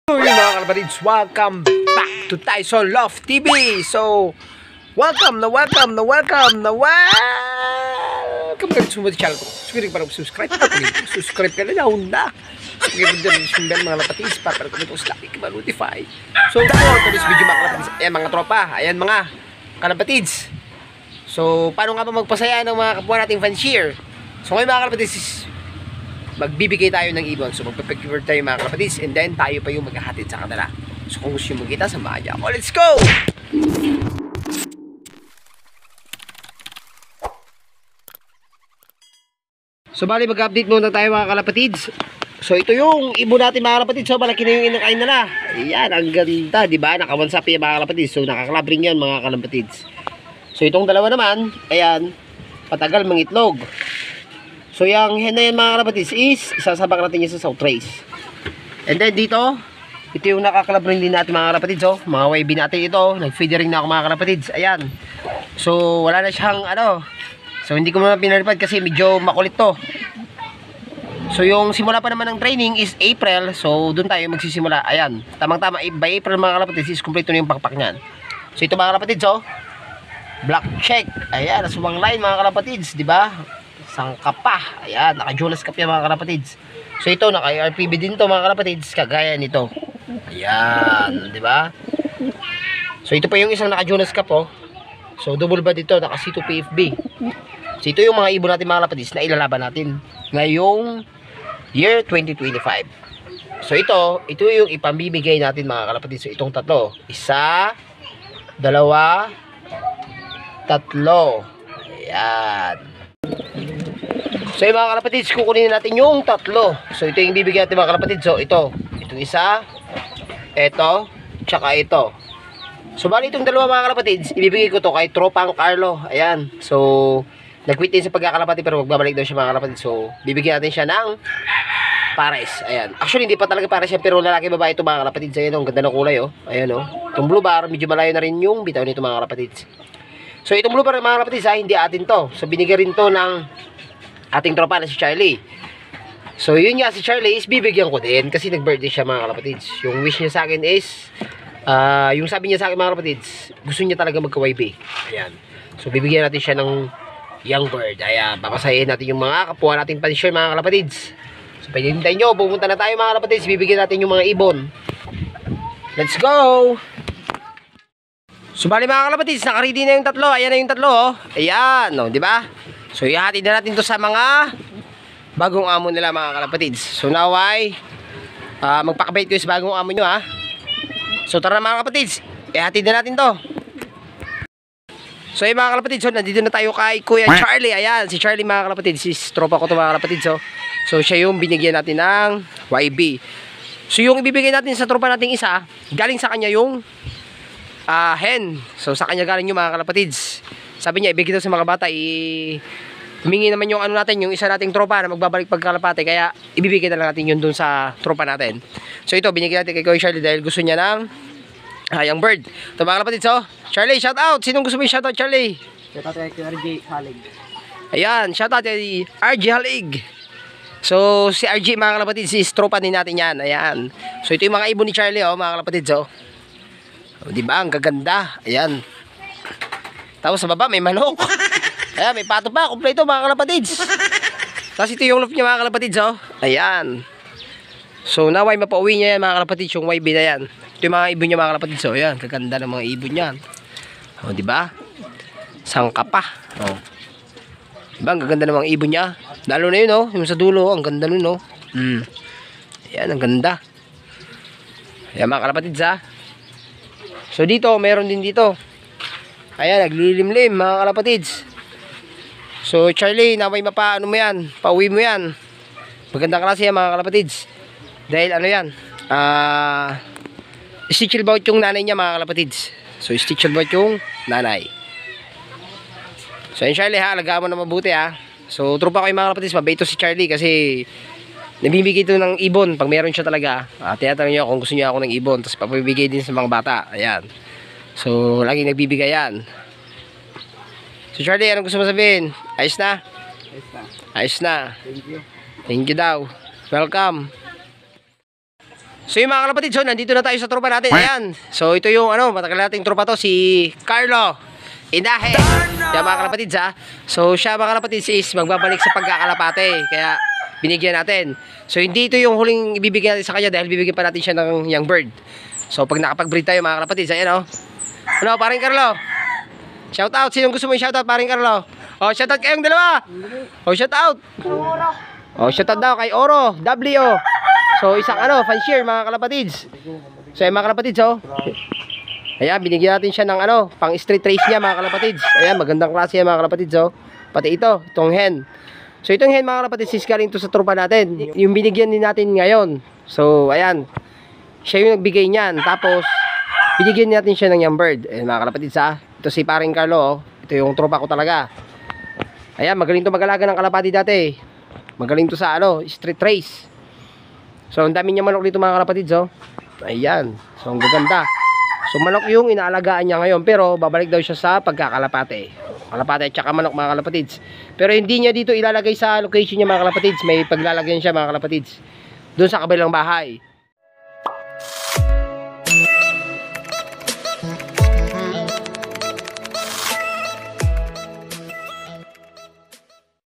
Hello mga kalapatids, welcome back to Tyson Love TV. So, welcome kayo sa channel ko. Subscribe ka na na. Subscribe din yung bell mga kalapatids para kung ito sa laki ka notify. So, for this video mga kalapatids, ayan mga tropa, ayan mga kalapatids. So, paano nga ba magpasaya ng mga kapwa nating fanshier? So, ngayon mga kalapatids, magbibigay tayo ng ibon. So magpapicture tayo mga kapatids, and then tayo pa yung maghahatid sa kanila. So kung gusto nyo magkita, samahan niyo ako. Let's go! So bali mag-update muna tayo mga kalapatids. So ito yung ibon natin mga kalapatids. So malaki na yung inakain nila. Ayan, ang ganda, diba? Nakawansap yung mga kalapatids. So nakaklabring yan mga kalapatids. So itong dalawa naman, ayan, patagal mangitlog. So yung hen na yan mga kalapatids is isasabak natin yan sa south race. And then dito, ito yung nakakalabring din natin mga kalapatids. Oh. Mga YB natin ito. Nag-feedering na ako mga kalapatids. Ayan. So wala na siyang ano. So hindi ko naman pinalipad kasi medyo makulit to. So yung simula pa naman ng training is April. So doon tayo magsisimula. Ayan. Tamang-tama by April mga kalapatids is kumpleto na yung pakpak niyan. So ito mga kalapatids oh. Black check. Ayan. Nasumang line mga kalapatids. Diba? Sangka pa. Ayan, naka-Julas Cup yan mga kalapatids. So ito, naka-RPB din to mga kalapatids, kagaya nito. Ayan, di ba? So ito pa yung isang naka-Julas Cup oh. So double ba dito, naka-C2 PFB. So ito yung mga ibon natin mga kalapatids na ilalaban natin ngayong year 2025. So ito yung ipamimigay natin mga kalapatids. So itong tatlo, isa, dalawa, tatlo. Ayan. So yung mga kalapatids, kukunin natin yung tatlo. So ito yung bibigyan natin mga kalapatids. So itong isa, ito, tsaka ito. So bali itong dalawa mga kalapatids, ibibigay ko to kay Tropang Carlo. Ayan. So nag-quit din sa pagkakalapati pero magbabalik daw siya mga kalapatids. So bibigyan natin siya ng pares. Ayan. Actually hindi pa talaga pares siya pero lalaki babae ito mga kalapatids. Ayan ang ganda ng kulay oh. Ayan oh. Itong blue bar, medyo malayo na rin yung bitaw nito mga kalapatids. So itong blue bar mga kalapatids hindi atin to. So binigyan rin to ng ating tropa na si Charlie. So yun nga si Charlie is bibigyan ko din kasi nag-birthday siya mga kalapatids. Yung wish niya sa akin is yung sabi niya sa akin mga kalapatids, gusto niya talaga magka-YB. Ayan. So bibigyan natin siya ng young bird. Ayan, papasahin natin yung mga kapwa nating pansyon mga kalapatids. So pwede hintayin nyo, pupunta na tayo mga kalapatids, bibigyan natin yung mga ibon. Let's go! So bali mga kalapatids, naka-ready na yung tatlo. Ayan na yung tatlo oh. Ayan, no, di ba? So ihatid na natin to sa mga bagong amo nila mga kalapatids. So naway magpakabait ko sa bagong amo nyo ha. So tara mga kalapatids, ihatid na natin to. So yung mga kalapatids, so nandito na tayo kay Kuya Charlie. Ayan, si Charlie mga kalapatids, si tropa ko to mga kalapatids. So siya yung binigyan natin ng YB. So yung ibibigay natin sa tropa nating isa, galing sa kanya yung hen. So sa kanya galing yung mga kalapatids. Sabi niya, ibigay daw sa mga bata, humingi naman yung ano natin, yung isa nating tropa na magbabalik pagkalapate, kaya ibibigay na lang natin yun dun sa tropa natin. So ito, binigay natin kay Kuya Charlie dahil gusto niya ng young bird. Ito mga kalapatids, oh. Charlie, shout out! Sinong gusto mo yung shout out, Charlie? Shout out kay RJ Halig. Ayan, shout out kay RJ Halig. So, si RJ mga kalapatids, is tropa din natin yan. Ayan. So, ito yung mga ibon ni Charlie, oh, mga kalapatids, oh. Diba, ang gaganda. Ayan. Tapos sa baba may manok. Ayan, may pato pa. Kompleto mga kalapatids. Tapos ito yung loop niya mga kalapatids oh. Ayan. So naway mapauwi niya yan mga kalapatids, yung YB na yan. Ito yung mga ibon niya mga kalapatids oh. Ayan, kaganda ng mga ibon niyan. O diba? Sangka pa. O. Diba, ang gaganda ng mga ibon niya. Lalo na yun oh. Yung sa dulo, ang ganda nun oh. Ayan, ang ganda. Ayan mga kalapatids ha. So dito, meron din dito. Ayan, naglilimlim mga kalapatids. So Charlie, naway ano mo yan, pauwi mo yan. Magandang klase yan mga kalapatids. Dahil ano yan, stitchel bout yung nanay niya mga kalapatids. So stitchel bout yung nanay. So yun Charlie ha, alagaan mo na mabuti ha. So trupa ko yung mga kalapatids, mabait to si Charlie kasi nabibigay ito ng ibon pag meron siya talaga. Tinatanong niya kung gusto niya ako ng ibon, tapos papabigay din sa mga bata. Ayan. So, laging nagbibigay yan. So, Charlie, anong gusto mo sabihin? Ayos na? Ayos na. Ayos na. Thank you. Thank you daw. Welcome. So yung mga kalapatid, so nandito na tayo sa tropa natin. Ayan. So ito yung matagal nating tropa to, si Carlo Inahe. Kaya mga kalapatid ha. So siya mga kalapatid is magbabalik sa pagkakalapate. Kaya binigyan natin. So hindi ito yung huling ibibigyan natin sa kanya dahil bibigyan pa natin siya ng young bird. So pag nakapag-breed tayo mga kalapatid, ayan Ano, paring Carlo? Shout out. Sinong gusto mo yung shout out, paring Carlo? Oh, shout out kayong dalawa. Oh, shout out. Oh, shout out daw kay Oro, W. So isang fan share mga kalapatids. So mga kalapatids ayan, binigyan natin siya ng pang street race niya mga kalapatids. Ayan, magandang klase yan mga kalapatids Pati itong hen. So itong hen mga kalapatids is galing to sa tropa natin. Yung binigyan din natin ngayon. So ayan, siya yung nagbigay niyan. Tapos binigyan natin siya ng young bird. Ayan mga kalapatids Ito si paring Carlo Ito yung tropa ko talaga. Ayan, magaling to mag-alaga ng kalapati dati. Magaling to sa street race. So, ang dami niya manok dito mga kalapatids Ayan. So, ang gaganda. So, manok yung inaalagaan niya ngayon. Pero, babalik daw siya sa pagkakalapate. Kalapate at saka manok mga kalapatids. Pero, hindi niya dito ilalagay sa location niya mga kalapatids. May paglalagyan siya mga kalapatids. Doon sa kabilang bahay.